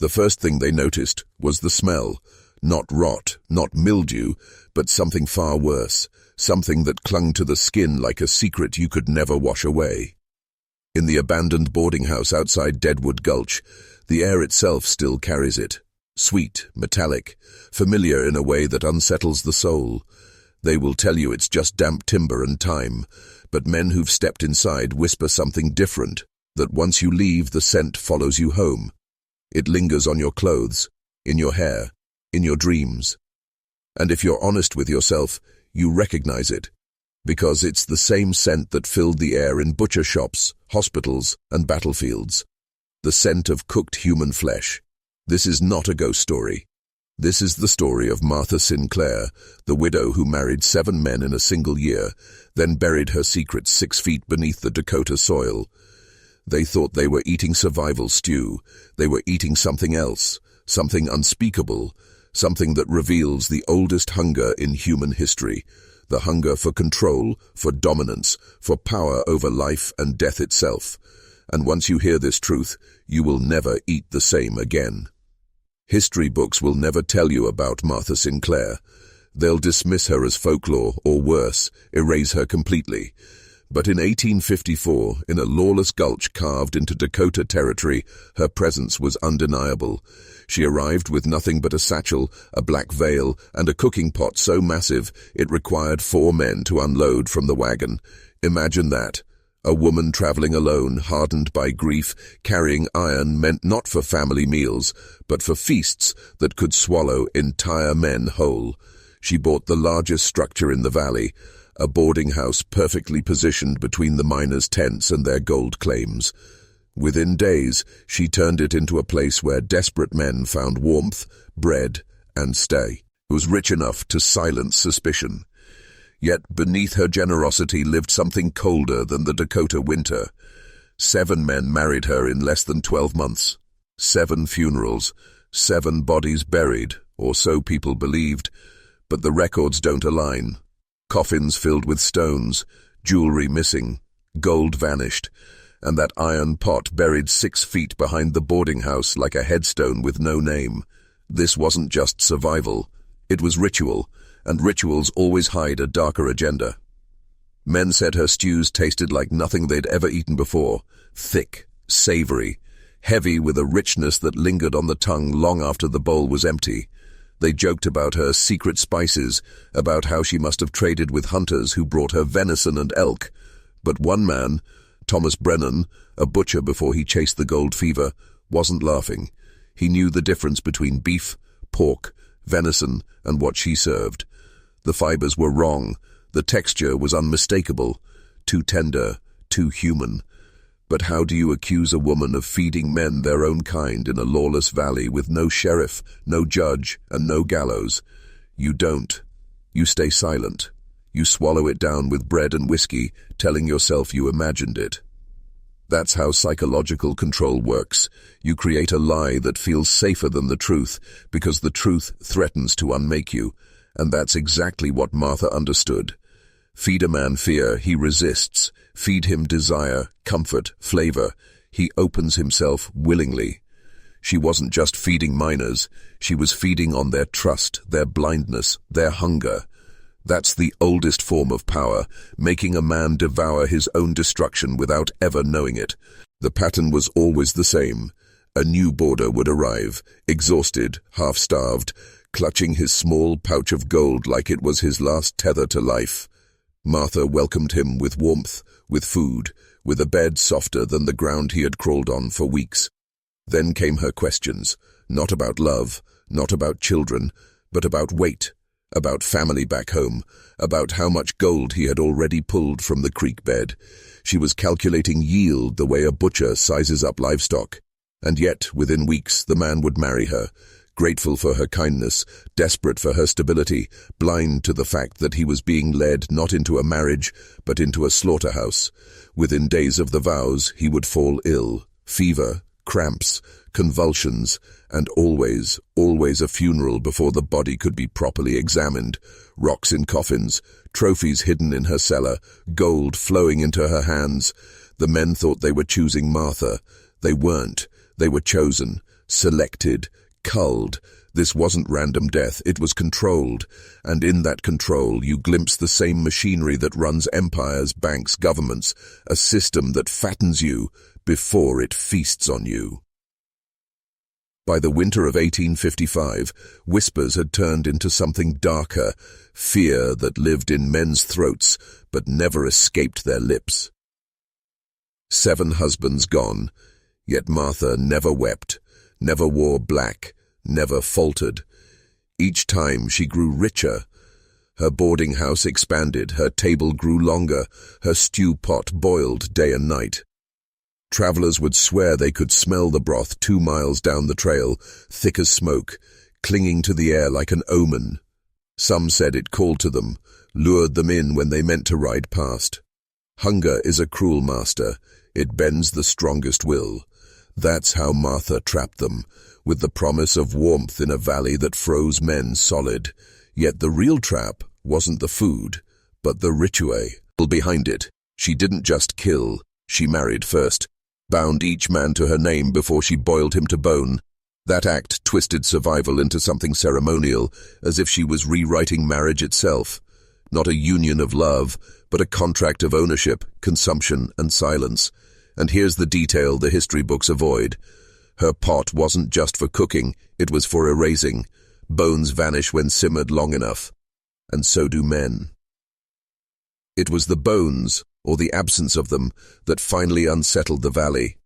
The first thing they noticed was the smell. Not rot, not mildew, but something far worse, something that clung to the skin like a secret you could never wash away. In the abandoned boarding house outside Deadwood Gulch, the air itself still carries it. Sweet, metallic, familiar in a way that unsettles the soul. They will tell you it's just damp timber and time, but men who've stepped inside whisper something different, that once you leave, the scent follows you home. It lingers on your clothes, in your hair, in your dreams. And if you're honest with yourself, you recognize it, because it's the same scent that filled the air in butcher shops, hospitals, and battlefields. The scent of cooked human flesh. This is not a ghost story. This is the story of Martha Sinclair, the widow who married 7 men in a single year, then buried her secrets 6 feet beneath the Dakota soil. They thought they were eating survival stew. They were eating something else, something unspeakable, something that reveals the oldest hunger in human history, the hunger for control, for dominance, for power over life and death itself. And once you hear this truth, you will never eat the same again. History books will never tell you about Martha Sinclair. They'll dismiss her as folklore, or worse, erase her completely. But in 1854, in a lawless gulch carved into Dakota Territory, her presence was undeniable. She arrived with nothing but a satchel, a black veil, and a cooking pot so massive it required 4 men to unload from the wagon. Imagine that. A woman traveling alone, hardened by grief, carrying iron meant not for family meals, but for feasts that could swallow entire men whole. She bought the largest structure in the valley, a boarding house perfectly positioned between the miners' tents and their gold claims. Within days, she turned it into a place where desperate men found warmth, bread, and stay. It was rich enough to silence suspicion. Yet beneath her generosity lived something colder than the Dakota winter. 7 men married her in less than 12 months. 7 funerals, 7 bodies buried, or so people believed, but the records don't align. Coffins filled with stones, jewelry missing, gold vanished, and that iron pot buried 6 feet behind the boarding house like a headstone with no name. This wasn't just survival, it was ritual, and rituals always hide a darker agenda. Men said her stews tasted like nothing they'd ever eaten before, thick, savory, heavy with a richness that lingered on the tongue long after the bowl was empty. They joked about her secret spices, about how she must have traded with hunters who brought her venison and elk. But one man, Thomas Brennan, a butcher before he chased the gold fever, wasn't laughing. He knew the difference between beef, pork, venison, and what she served. The fibers were wrong. The texture was unmistakable. Too tender, too human. But how do you accuse a woman of feeding men their own kind in a lawless valley with no sheriff, no judge, and no gallows? You don't. You stay silent. You swallow it down with bread and whiskey, telling yourself you imagined it. That's how psychological control works. You create a lie that feels safer than the truth, because the truth threatens to unmake you. And that's exactly what Martha understood. Feed a man fear, he resists. Feed him desire, comfort, flavor. He opens himself willingly. She wasn't just feeding miners. She was feeding on their trust, their blindness, their hunger. That's the oldest form of power, making a man devour his own destruction without ever knowing it. The pattern was always the same. A new boarder would arrive, exhausted, half-starved, clutching his small pouch of gold like it was his last tether to life. Martha welcomed him with warmth, with food, with a bed softer than the ground he had crawled on for weeks. Then came her questions, not about love, not about children, but about weight, about family back home, about how much gold he had already pulled from the creek bed. She was calculating yield the way a butcher sizes up livestock. And yet, within weeks, the man would marry her, grateful for her kindness, desperate for her stability, blind to the fact that he was being led not into a marriage, but into a slaughterhouse. Within days of the vows, he would fall ill, fever, cramps, convulsions, and always a funeral before the body could be properly examined. Rocks in coffins, trophies hidden in her cellar, gold flowing into her hands. The men thought they were choosing Martha. They weren't. They were chosen. selected, culled. This wasn't random death, it was controlled, and in that control you glimpse the same machinery that runs empires, banks, governments, a system that fattens you before it feasts on you. By the winter of 1855, whispers had turned into something darker, fear that lived in men's throats but never escaped their lips. 7 husbands gone, yet Martha never wept, never wore black, never faltered. Each time she grew richer. Her boarding house expanded, her table grew longer, her stew pot boiled day and night. Travelers would swear they could smell the broth 2 miles down the trail, thick as smoke, clinging to the air like an omen. Some said it called to them, lured them in when they meant to ride past. Hunger is a cruel master. It bends the strongest will. That's how Martha trapped them, with the promise of warmth in a valley that froze men solid. Yet the real trap wasn't the food, but the ritual behind it. She didn't just kill, she married first, bound each man to her name before she boiled him to bone. That act twisted survival into something ceremonial, as if she was rewriting marriage itself. Not a union of love, but a contract of ownership, consumption, and silence. And here's the detail the history books avoid. Her pot wasn't just for cooking, it was for erasing. Bones vanish when simmered long enough. And so do men. It was the bones, or the absence of them, that finally unsettled the valley.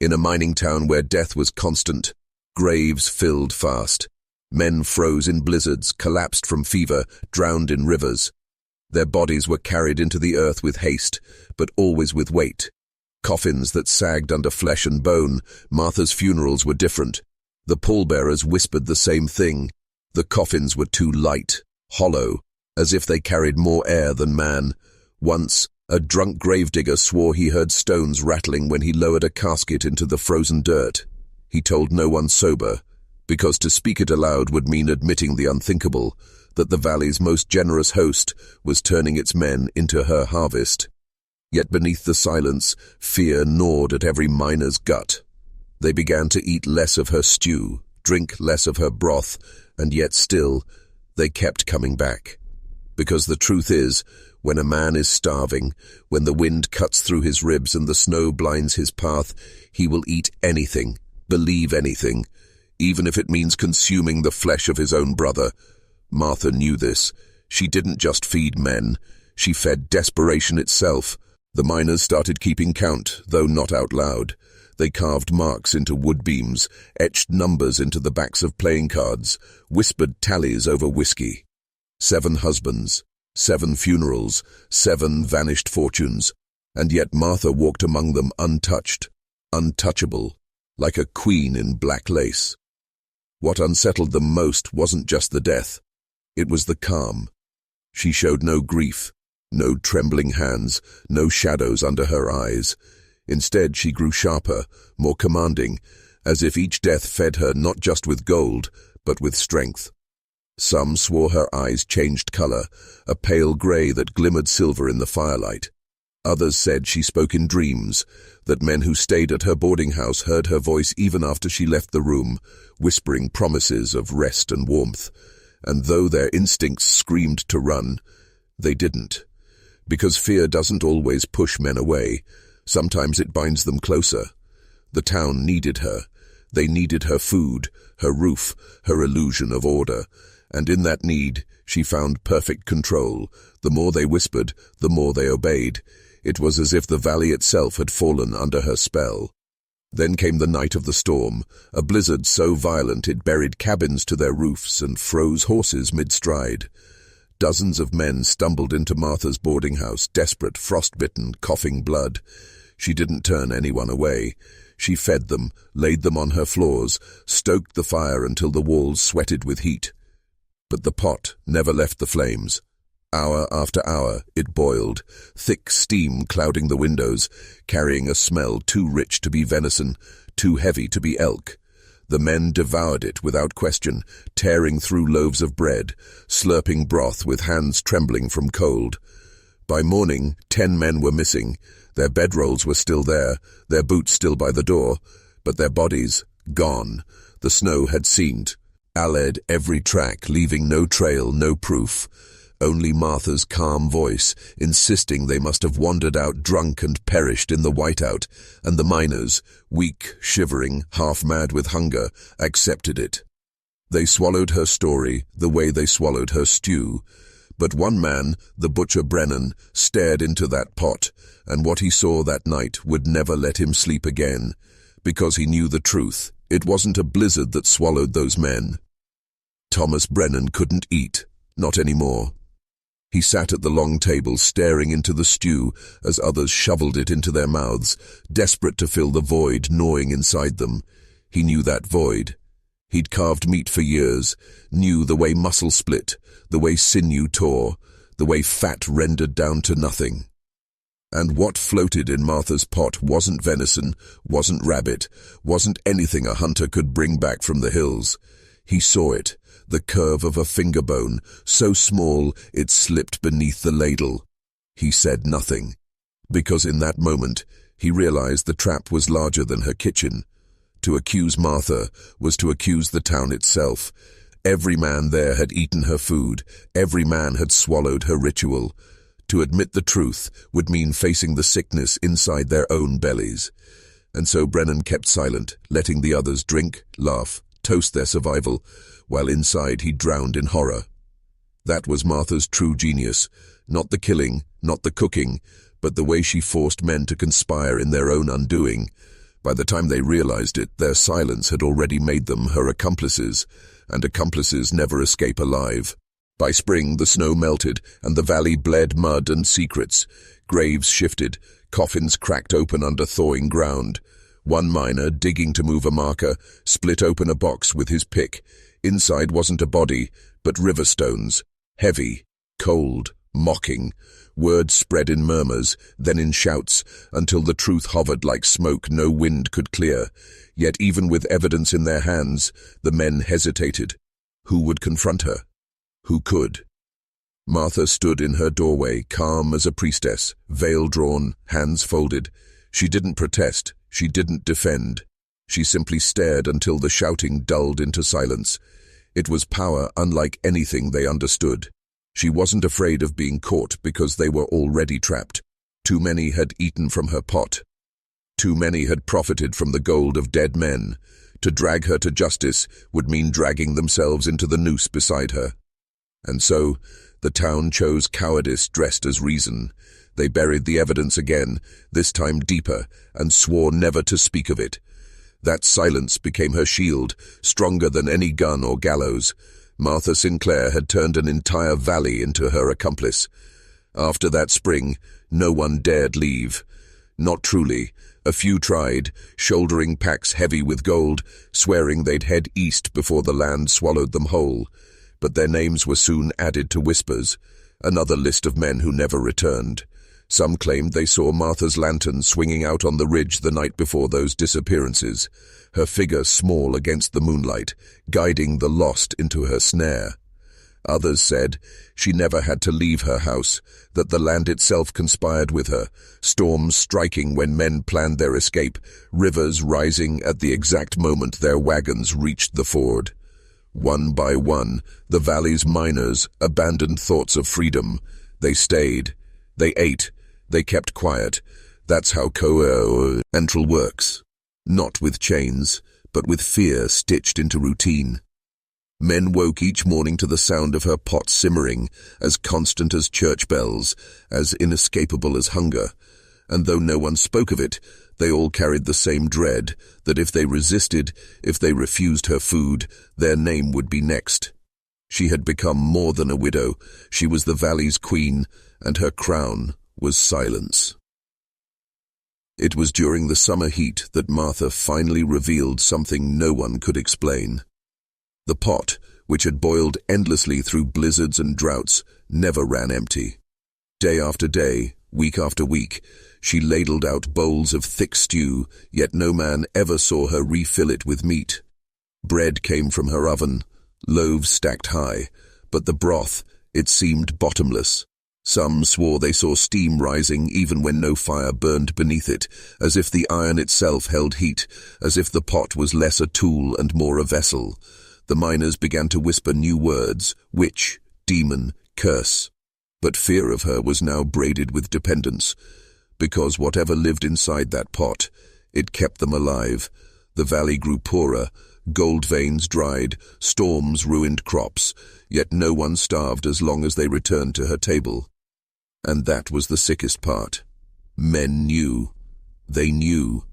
In a mining town where death was constant, graves filled fast. Men froze in blizzards, collapsed from fever, drowned in rivers. Their bodies were carried into the earth with haste, but always with weight. Coffins that sagged under flesh and bone. Martha's funerals were different. The pallbearers whispered the same thing. The coffins were too light, hollow, as if they carried more air than man. Once, a drunk gravedigger swore he heard stones rattling when he lowered a casket into the frozen dirt. He told no one sober, because to speak it aloud would mean admitting the unthinkable, that the valley's most generous host was turning its men into her harvest. Yet beneath the silence, fear gnawed at every miner's gut. They began to eat less of her stew, drink less of her broth, and yet still, they kept coming back. Because the truth is, when a man is starving, when the wind cuts through his ribs and the snow blinds his path, he will eat anything, believe anything, even if it means consuming the flesh of his own brother. Martha knew this. She didn't just feed men, she fed desperation itself. The miners started keeping count, though not out loud. They carved marks into wood beams, etched numbers into the backs of playing cards, whispered tallies over whiskey. 7 husbands, 7 funerals, 7 vanished fortunes, and yet Martha walked among them untouched, untouchable, like a queen in black lace. What unsettled them most wasn't just the death, it was the calm. She showed no grief, no trembling hands, no shadows under her eyes. Instead, she grew sharper, more commanding, as if each death fed her not just with gold, but with strength. Some swore her eyes changed color, a pale gray that glimmered silver in the firelight. Others said she spoke in dreams, that men who stayed at her boarding house heard her voice even after she left the room, whispering promises of rest and warmth. And though their instincts screamed to run, they didn't. Because fear doesn't always push men away. Sometimes it binds them closer. The town needed her. They needed her food, her roof, her illusion of order. And in that need, she found perfect control. The more they whispered, the more they obeyed. It was as if the valley itself had fallen under her spell. Then came the night of the storm, a blizzard so violent it buried cabins to their roofs and froze horses mid-stride. Dozens of men stumbled into Martha's boarding house, desperate, frostbitten, coughing blood. She didn't turn anyone away. She fed them, laid them on her floors, stoked the fire until the walls sweated with heat. But the pot never left the flames. Hour after hour, it boiled, thick steam clouding the windows, carrying a smell too rich to be venison, too heavy to be elk. The men devoured it without question, tearing through loaves of bread, slurping broth with hands trembling from cold. By morning, 10 men were missing. Their bedrolls were still there, their boots still by the door, but their bodies gone. The snow had seamed, allayed every track, leaving no trail, no proof. Only Martha's calm voice, insisting they must have wandered out drunk and perished in the whiteout, and the miners, weak, shivering, half-mad with hunger, accepted it. They swallowed her story the way they swallowed her stew. But one man, the butcher Brennan, stared into that pot, and what he saw that night would never let him sleep again, because he knew the truth. It wasn't a blizzard that swallowed those men. Thomas Brennan couldn't eat, not anymore. He sat at the long table staring into the stew as others shoveled it into their mouths, desperate to fill the void gnawing inside them. He knew that void. He'd carved meat for years, knew the way muscle split, the way sinew tore, the way fat rendered down to nothing. And what floated in Martha's pot wasn't venison, wasn't rabbit, wasn't anything a hunter could bring back from the hills. He saw it, the curve of a finger bone, so small it slipped beneath the ladle. He said nothing, because in that moment he realized the trap was larger than her kitchen. To accuse Martha was to accuse the town itself. Every man there had eaten her food, every man had swallowed her ritual. To admit the truth would mean facing the sickness inside their own bellies. And so Brennan kept silent, letting the others drink, laugh, toast their survival, while inside he drowned in horror. That was Martha's true genius, not the killing, not the cooking, but the way she forced men to conspire in their own undoing. By the time they realized it, their silence had already made them her accomplices, and accomplices never escape alive. By spring, the snow melted, and the valley bled mud and secrets. Graves shifted, coffins cracked open under thawing ground. One miner, digging to move a marker, split open a box with his pick. Inside wasn't a body, but river stones, heavy, cold, mocking. Words spread in murmurs, then in shouts, until the truth hovered like smoke no wind could clear. Yet even with evidence in their hands, the men hesitated. Who would confront her? Who could? Martha stood in her doorway, calm as a priestess, veil drawn, hands folded. She didn't protest, she didn't defend. She simply stared until the shouting dulled into silence. It was power unlike anything they understood. She wasn't afraid of being caught because they were already trapped. Too many had eaten from her pot. Too many had profited from the gold of dead men. To drag her to justice would mean dragging themselves into the noose beside her. And so, the town chose cowardice dressed as reason. They buried the evidence again, this time deeper, and swore never to speak of it. That silence became her shield, stronger than any gun or gallows. Martha Sinclair had turned an entire valley into her accomplice. After that spring, no one dared leave. Not truly. A few tried, shouldering packs heavy with gold, swearing they'd head east before the land swallowed them whole. But their names were soon added to whispers, another list of men who never returned. Some claimed they saw Martha's lantern swinging out on the ridge the night before those disappearances, her figure small against the moonlight, guiding the lost into her snare. Others said she never had to leave her house, that the land itself conspired with her, storms striking when men planned their escape, rivers rising at the exact moment their wagons reached the ford. One by one, the valley's miners abandoned thoughts of freedom. They stayed. They ate. They kept quiet. That's how Central works. Not with chains, but with fear stitched into routine. Men woke each morning to the sound of her pot simmering, as constant as church bells, as inescapable as hunger. And though no one spoke of it, they all carried the same dread, that if they resisted, if they refused her food, their name would be next. She had become more than a widow. She was the valley's queen, and her crown was silence. It was during the summer heat that Martha finally revealed something no one could explain. The pot, which had boiled endlessly through blizzards and droughts, never ran empty. Day after day, week after week, she ladled out bowls of thick stew, yet no man ever saw her refill it with meat. Bread came from her oven, loaves stacked high, but the broth, it seemed bottomless. Some swore they saw steam rising even when no fire burned beneath it, as if the iron itself held heat, as if the pot was less a tool and more a vessel. The miners began to whisper new words: witch, demon, curse. But fear of her was now braided with dependence, because whatever lived inside that pot, it kept them alive. The valley grew poorer, gold veins dried, storms ruined crops, yet no one starved as long as they returned to her table. And that was the sickest part. Men knew. They knew.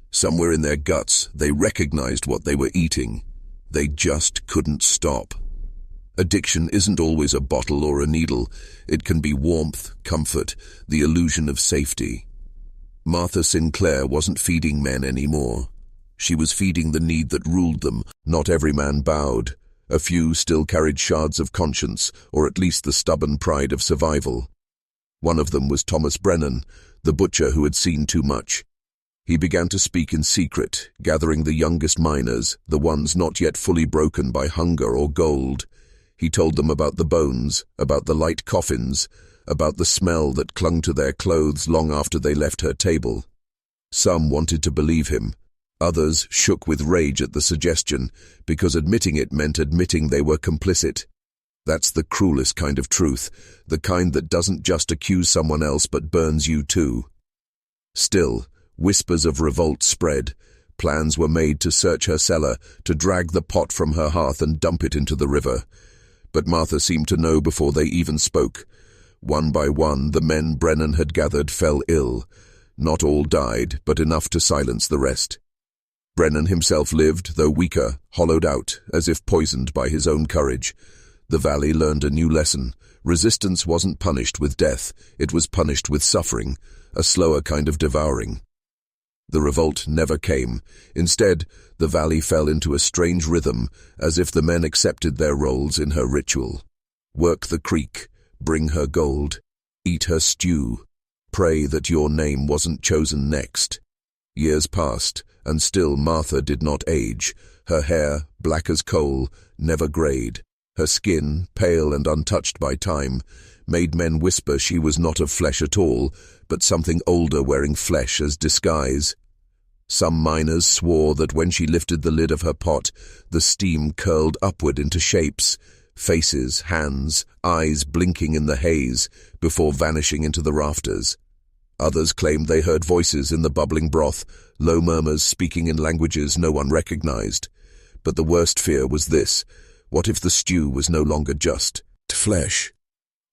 Somewhere in their guts, they recognized what they were eating. They just couldn't stop. Addiction isn't always a bottle or a needle. It can be warmth, comfort, the illusion of safety. Martha Sinclair wasn't feeding men anymore. She was feeding the need that ruled them. Not every man bowed. A few still carried shards of conscience, or at least the stubborn pride of survival. One of them was Thomas Brennan, the butcher who had seen too much. He began to speak in secret, gathering the youngest miners, the ones not yet fully broken by hunger or gold. He told them about the bones, about the light coffins, about the smell that clung to their clothes long after they left her table. Some wanted to believe him. Others shook with rage at the suggestion, because admitting it meant admitting they were complicit. That's the cruelest kind of truth, the kind that doesn't just accuse someone else but burns you too. Still, whispers of revolt spread. Plans were made to search her cellar, to drag the pot from her hearth and dump it into the river. But Martha seemed to know before they even spoke. One by one, the men Brennan had gathered fell ill. Not all died, but enough to silence the rest. Brennan himself lived, though weaker, hollowed out, as if poisoned by his own courage. The valley learned a new lesson. Resistance wasn't punished with death, it was punished with suffering, a slower kind of devouring. The revolt never came. Instead, the valley fell into a strange rhythm, as if the men accepted their roles in her ritual. Work the creek, bring her gold, eat her stew, pray that your name wasn't chosen next. Years passed, and still Martha did not age. Her hair, black as coal, never grayed. Her skin, pale and untouched by time, made men whisper she was not of flesh at all, but something older wearing flesh as disguise. Some miners swore that when she lifted the lid of her pot, the steam curled upward into shapes, faces, hands, eyes blinking in the haze, before vanishing into the rafters. Others claimed they heard voices in the bubbling broth, low murmurs speaking in languages no one recognized. But the worst fear was this: what if the stew was no longer just flesh?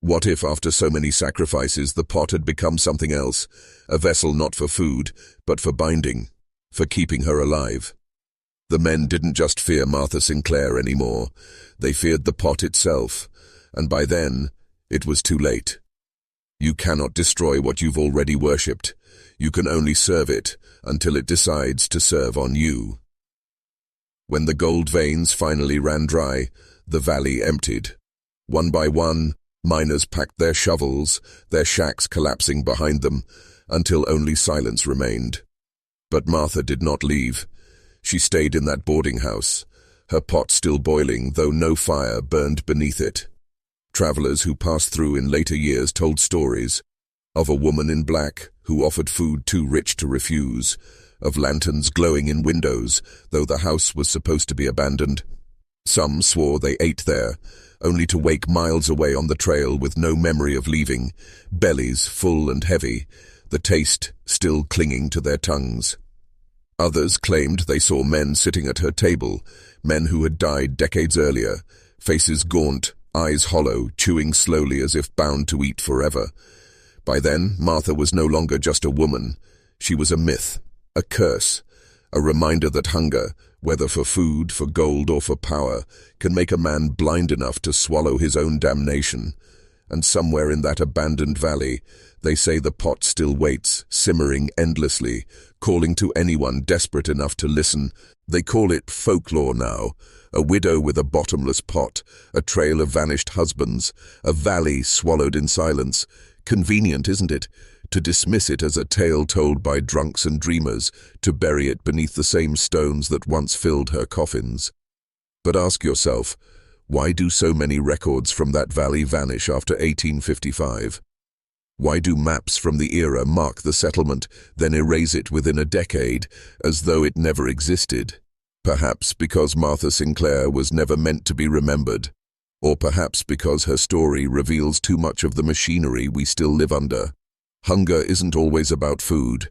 What if, after so many sacrifices, the pot had become something else, a vessel not for food, but for binding, for keeping her alive? The men didn't just fear Martha Sinclair anymore. They feared the pot itself, and by then, it was too late. You cannot destroy what you've already worshipped. You can only serve it until it decides to serve on you. When the gold veins finally ran dry, the valley emptied. One by one, miners packed their shovels, their shacks collapsing behind them, until only silence remained. But Martha did not leave. She stayed in that boarding house, her pot still boiling, though no fire burned beneath it. Travelers who passed through in later years told stories of a woman in black who offered food too rich to refuse, of lanterns glowing in windows, though the house was supposed to be abandoned. Some swore they ate there, only to wake miles away on the trail with no memory of leaving, bellies full and heavy, the taste still clinging to their tongues. Others claimed they saw men sitting at her table, men who had died decades earlier, faces gaunt, eyes hollow, chewing slowly as if bound to eat forever. By then, Martha was no longer just a woman. She was a myth, a curse, a reminder that hunger, whether for food, for gold, or for power, can make a man blind enough to swallow his own damnation. And somewhere in that abandoned valley, they say the pot still waits, simmering endlessly, calling to anyone desperate enough to listen. They call it folklore now, a widow with a bottomless pot, a trail of vanished husbands, a valley swallowed in silence. Convenient, isn't it, to dismiss it as a tale told by drunks and dreamers, to bury it beneath the same stones that once filled her coffins. But ask yourself, why do so many records from that valley vanish after 1855? Why do maps from the era mark the settlement, then erase it within a decade, as though it never existed? Perhaps because Martha Sinclair was never meant to be remembered, or perhaps because her story reveals too much of the machinery we still live under. Hunger isn't always about food.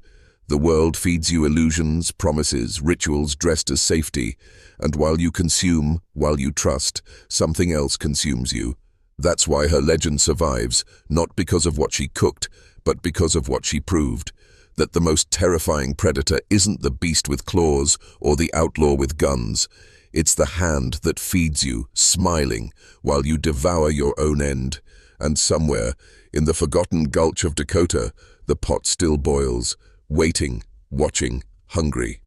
The world feeds you illusions, promises, rituals dressed as safety, and while you consume, while you trust, something else consumes you. That's why her legend survives, not because of what she cooked, but because of what she proved. That the most terrifying predator isn't the beast with claws or the outlaw with guns. It's the hand that feeds you, smiling, while you devour your own end. And somewhere, in the forgotten gulch of Dakota, the pot still boils, waiting, watching, hungry.